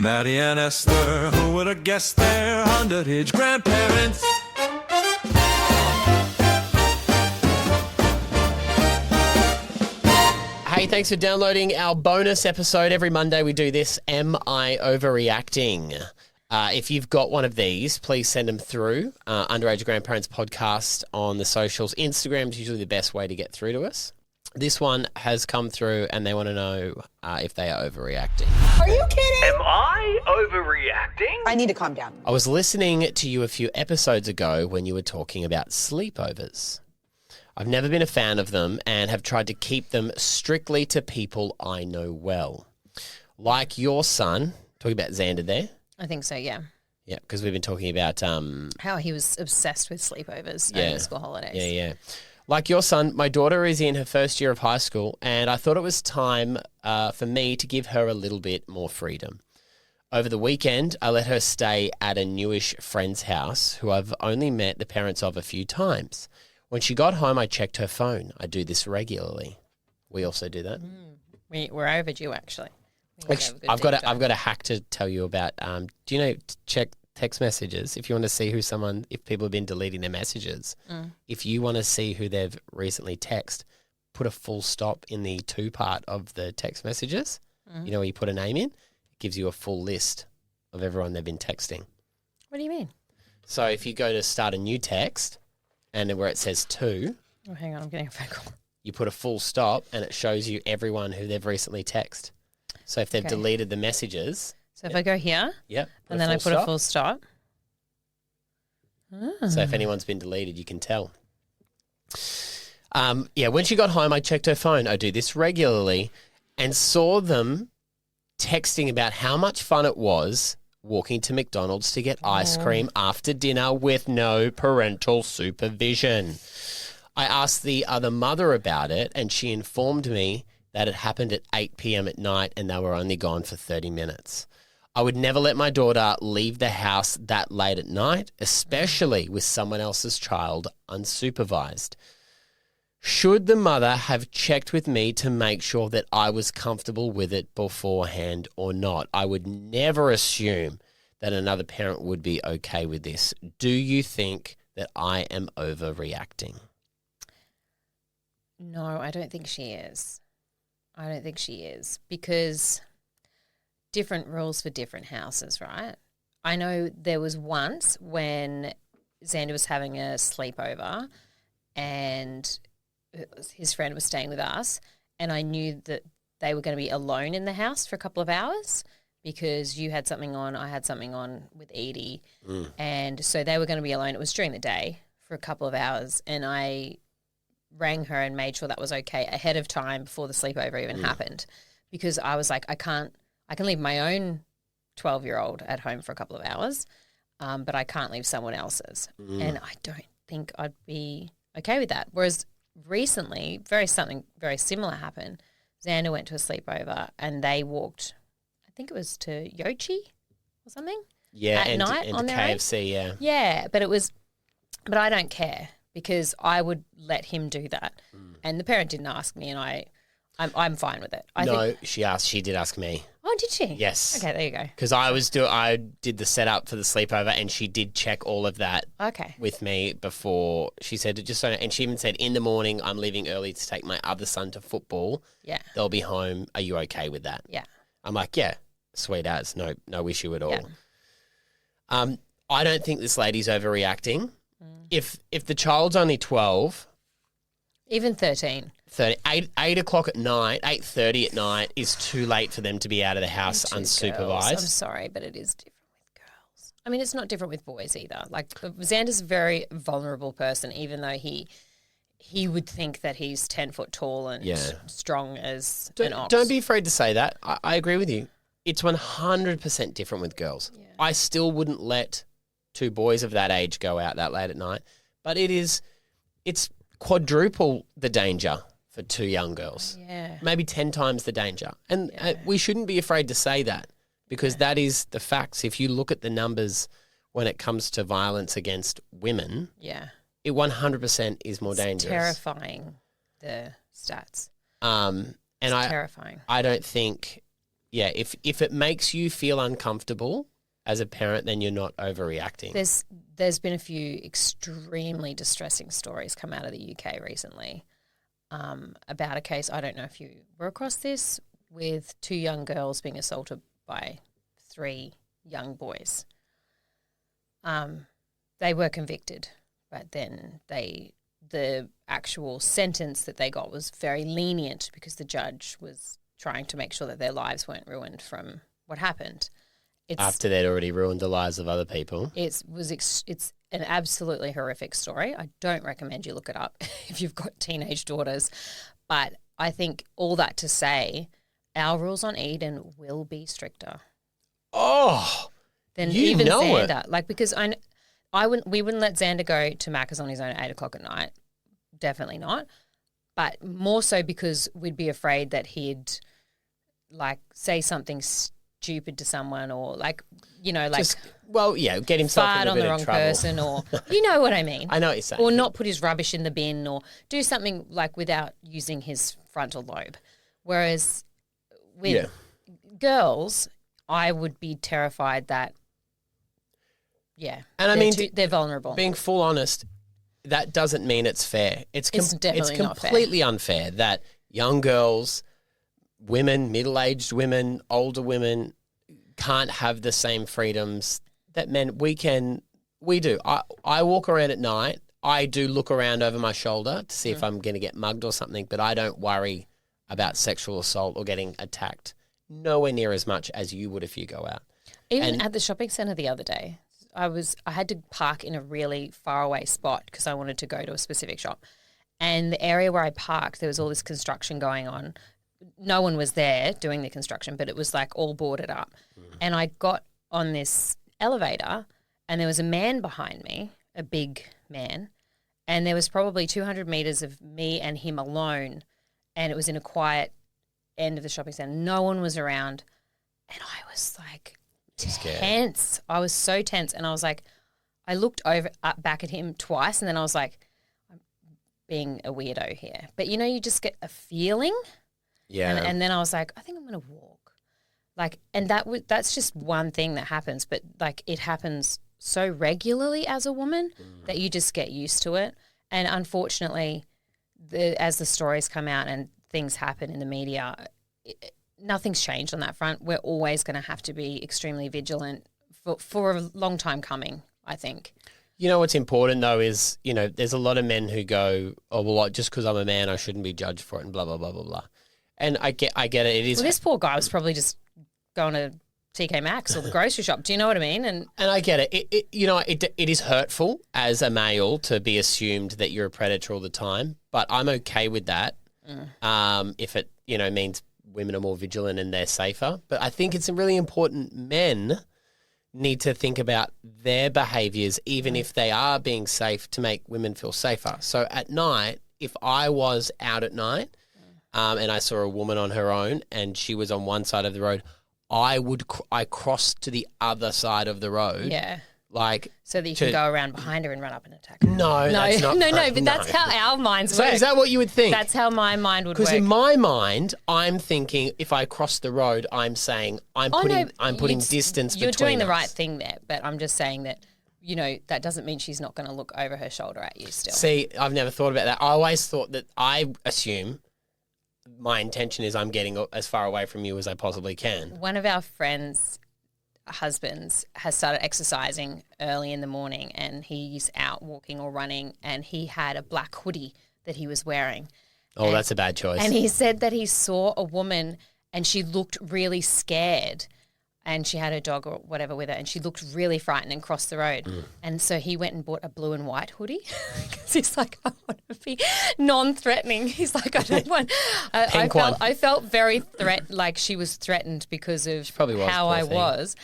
Maddie and Esther, who would have guessed their underage grandparents? Hey, thanks for downloading our bonus episode. Every Monday we do this, Am I Overreacting? If you've got one of these, please send them through. Underage Grandparents Podcast on the socials. Instagram is usually the best way to get through to us. This one has come through and they want to know if they are overreacting. Are you kidding? Am I overreacting? I need to calm down. I was listening to you a few episodes ago when you were talking about sleepovers. I've never been a fan of them and have tried to keep them strictly to people I know well. Like your son, talking about Xander there. I think so, yeah. Yeah, because we've been talking about... how he was obsessed with sleepovers over the school holidays. Yeah. Like your son, my daughter is in her first year of high school and I thought it was time for me to give her a little bit more freedom. Over the weekend, I let her stay at a newish friend's house who I've only met the parents of a few times. When she got home, I checked her phone. I do this regularly. We also do that. We're overdue, actually. I've got a hack to tell you about. Do you know, check text messages if you want to see if people have been deleting their messages. If you want to see who they've recently texted, put a full stop in the to part of the text messages. You know where you put a name in? It gives you a full list of everyone they've been texting. What do you mean? So if you go to start a new text and where it says to, Oh, hang on, I'm getting a phone call. you put a full stop and it shows you everyone who they've recently texted. So if they've deleted the messages... So if I go here, and then I put a full stop. So if anyone's been deleted, you can tell. When she got home, I checked her phone. I do this regularly and saw them texting about how much fun it was walking to McDonald's to get ice cream after dinner with no parental supervision. I asked the other mother about it and she informed me that it happened at 8 p.m. at night and they were only gone for 30 minutes. I would never let my daughter leave the house that late at night, especially with someone else's child unsupervised. Should the mother have checked with me to make sure that I was comfortable with it beforehand or not? I would never assume that another parent would be okay with this. Do you think that I am overreacting? No, I don't think she is. Because different rules for different houses, right? I know there was once when Xander was having a sleepover and his friend was staying with us and I knew that they were going to be alone in the house for a couple of hours because you had something on, I had something on with Edie and so they were going to be alone. It was during the day for a couple of hours and I rang her and made sure that was okay ahead of time before the sleepover even happened because I was like, I can leave my own 12-year-old at home for a couple of hours, but I can't leave someone else's. And I don't think I'd be okay with that. Whereas recently, something very similar happened. Xander went to a sleepover and they walked, I think it was to Yochi or something. Yeah, at night and on to their own. KFC, yeah. Yeah, but I don't care because I would let him do that. And the parent didn't ask me and I'm fine with it. She did ask me. Oh, did she? Yes. Okay, there you go. Because I did the setup for the sleepover and she did check all of that with me before. She said, and she even said, in the morning, I'm leaving early to take my other son to football. Yeah. They'll be home. Are you okay with that? Yeah. I'm like, yeah, sweet as, no issue at all. Yeah. I don't think this lady's overreacting. If the child's only 12... Even 13. 8 o'clock at night, 8:30 at night is too late for them to be out of the house unsupervised. Girls. I'm sorry, but it is different with girls. I mean, it's not different with boys either. Like Xander's a very vulnerable person, even though he would think that he's 10 foot tall and strong as an ox. Don't be afraid to say that. I agree with you. It's 100% different with girls. Yeah. I still wouldn't let two boys of that age go out that late at night, but it's quadruple the danger for two young girls. Yeah. Maybe 10 times the danger. And we shouldn't be afraid to say that because that is the facts. If you look at the numbers when it comes to violence against women, it 100% is more dangerous. Terrifying, the stats. And it's terrifying. I don't think yeah, if it makes you feel uncomfortable as a parent, then you're not overreacting. There's been a few extremely distressing stories come out of the UK recently about a case, I don't know if you were across this, with 2 young girls being assaulted by 3 young boys. They were convicted, but then the actual sentence that they got was very lenient because the judge was trying to make sure that their lives weren't ruined from what happened. After they'd already ruined the lives of other people. It's an absolutely horrific story. I don't recommend you look it up if you've got teenage daughters. But I think all that to say, our rules on Eden will be stricter. Oh, than you even know Xander. it. Like, because we wouldn't let Xander go to Macca's on his own at 8:00 at night. Definitely not. But more so because we'd be afraid that he'd like say something stupid to someone, or like, you know, like get himself fart in a on bit the of wrong trouble. person, or you know what I mean. I know what you're saying. Or not put his rubbish in the bin, or do something like without using his frontal lobe. Whereas with girls, I would be terrified that, and I mean, they're vulnerable. Being full honest, that doesn't mean it's fair. It's definitely not fair. completely unfair that young girls, women, middle-aged women, older women can't have the same freedoms that men we do. I walk around at night. I do look around over my shoulder to see if I'm going to get mugged or something, but I don't worry about sexual assault or getting attacked nowhere near as much as you would if you go out. Even at the shopping centre the other day, I had to park in a really far away spot because I wanted to go to a specific shop. And the area where I parked, there was all this construction going on. No one was there doing the construction, but it was like all boarded up. And I got on this elevator and there was a man behind me, a big man, and there was probably 200 metres of me and him alone, and it was in a quiet end of the shopping centre. No one was around, and I was like tense. I was so tense, and I was like, I looked back at him twice, and then I was like, I'm being a weirdo here. But you know, you just get a feeling. Yeah. And then I was like, I think I'm going to walk. Like, and that's just one thing that happens, but like it happens so regularly as a woman that you just get used to it. And unfortunately, as the stories come out and things happen in the media, nothing's changed on that front. We're always going to have to be extremely vigilant for a long time coming, I think. You know what's important though is, you know, there's a lot of men who go, oh, well, just because I'm a man, I shouldn't be judged for it and blah, blah, blah, blah, blah. And I get it. It is. Well, this poor guy was probably just going to TK Maxx or the grocery shop. Do you know what I mean? And I get it. It is hurtful as a male to be assumed that you're a predator all the time, but I'm okay with that. If it, means women are more vigilant and they're safer. But I think it's really important men need to think about their behaviours, even if they are being safe, to make women feel safer. So at night, if I was out at night and I saw a woman on her own and she was on one side of the road, I crossed to the other side of the road. yeah. Like, So that you can go around behind her and run up and attack her. no, that's not but that's how our minds So work. is that what you would think? That's how my mind would work. Because in my mind, I'm thinking if I cross the road, I'm saying I'm putting distance between You're doing the us. right thing there, but I'm just saying that, that doesn't mean she's not going to look over her shoulder at you still. See, I've never thought about that. I always thought that I assume my intention is I'm getting as far away from you as I possibly can. One of our friends' husbands has started exercising early in the morning, and he's out walking or running, and he had a black hoodie that he was wearing. Oh, that's a bad choice. And he said that he saw a woman and she looked really scared, and she had her dog or whatever with her, and she looked really frightened and crossed the road. And so he went and bought a blue and white hoodie because he's like, I want to be non-threatening. He's like, I don't want. Pink one. I felt very like she was threatened because of probably was, how poor I thing. was.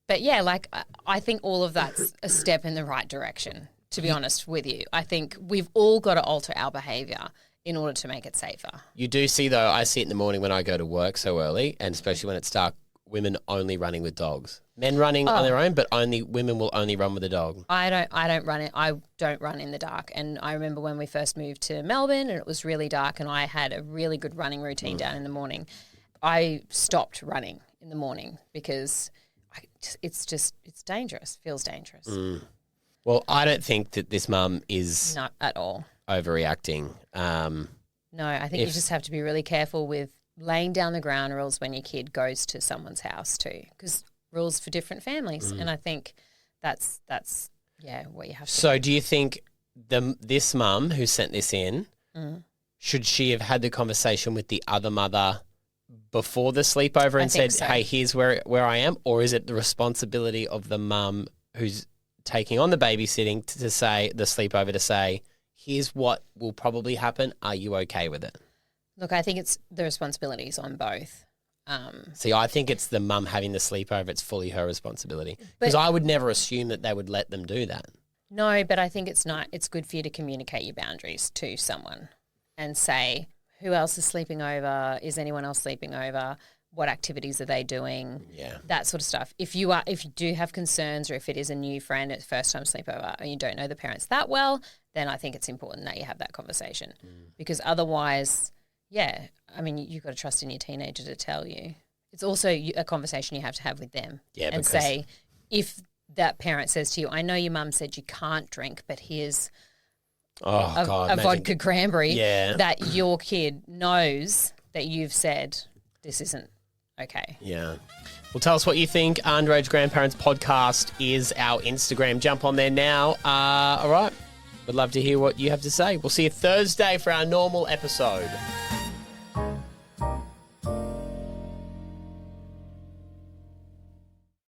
But yeah, like I think all of that's a step in the right direction, to be honest with you. I think we've all got to alter our behaviour in order to make it safer. You do see, though, I see it in the morning when I go to work so early, and especially when it's dark, women only running with dogs. Men running on their own, but women will only run with a dog. I don't run in the dark. And I remember when we first moved to Melbourne and it was really dark, and I had a really good running routine down in the morning. I stopped running in the morning because it's dangerous. Feels dangerous. Well, I don't think that this mum is Not at all. overreacting. No, I think you just have to be really careful with laying down the ground rules when your kid goes to someone's house too, because rules for different families, and I think that's what you have to. So, do you think this mum who sent this in, should she have had the conversation with the other mother before the sleepover and said, so. "Hey, here's where I am," or is it the responsibility of the mum who's taking on the babysitting to say the sleepover to say, "Here's what will probably happen. Are you okay with it?" Look, I think it's the responsibilities on both. See, I think it's the mum having the sleepover. It's fully her responsibility because I would never assume that they would let them do that. No, but I think it's not. It's good for you to communicate your boundaries to someone and say, who else is sleeping over? Is anyone else sleeping over? What activities are they doing? Yeah. That sort of stuff. If you do have concerns, or if it is a new friend at first time sleepover and you don't know the parents that well, then I think it's important that you have that conversation. Because otherwise, I mean, you've got to trust in your teenager to tell you. It's also a conversation you have to have with them. Yeah, and say, if that parent says to you, I know your mum said you can't drink, but here's a vodka cranberry, that your kid knows that you've said this isn't okay. Yeah. Well, tell us what you think. Underage Grandparents Podcast is our Instagram. Jump on there now. All right. We'd love to hear what you have to say. We'll see you Thursday for our normal episode.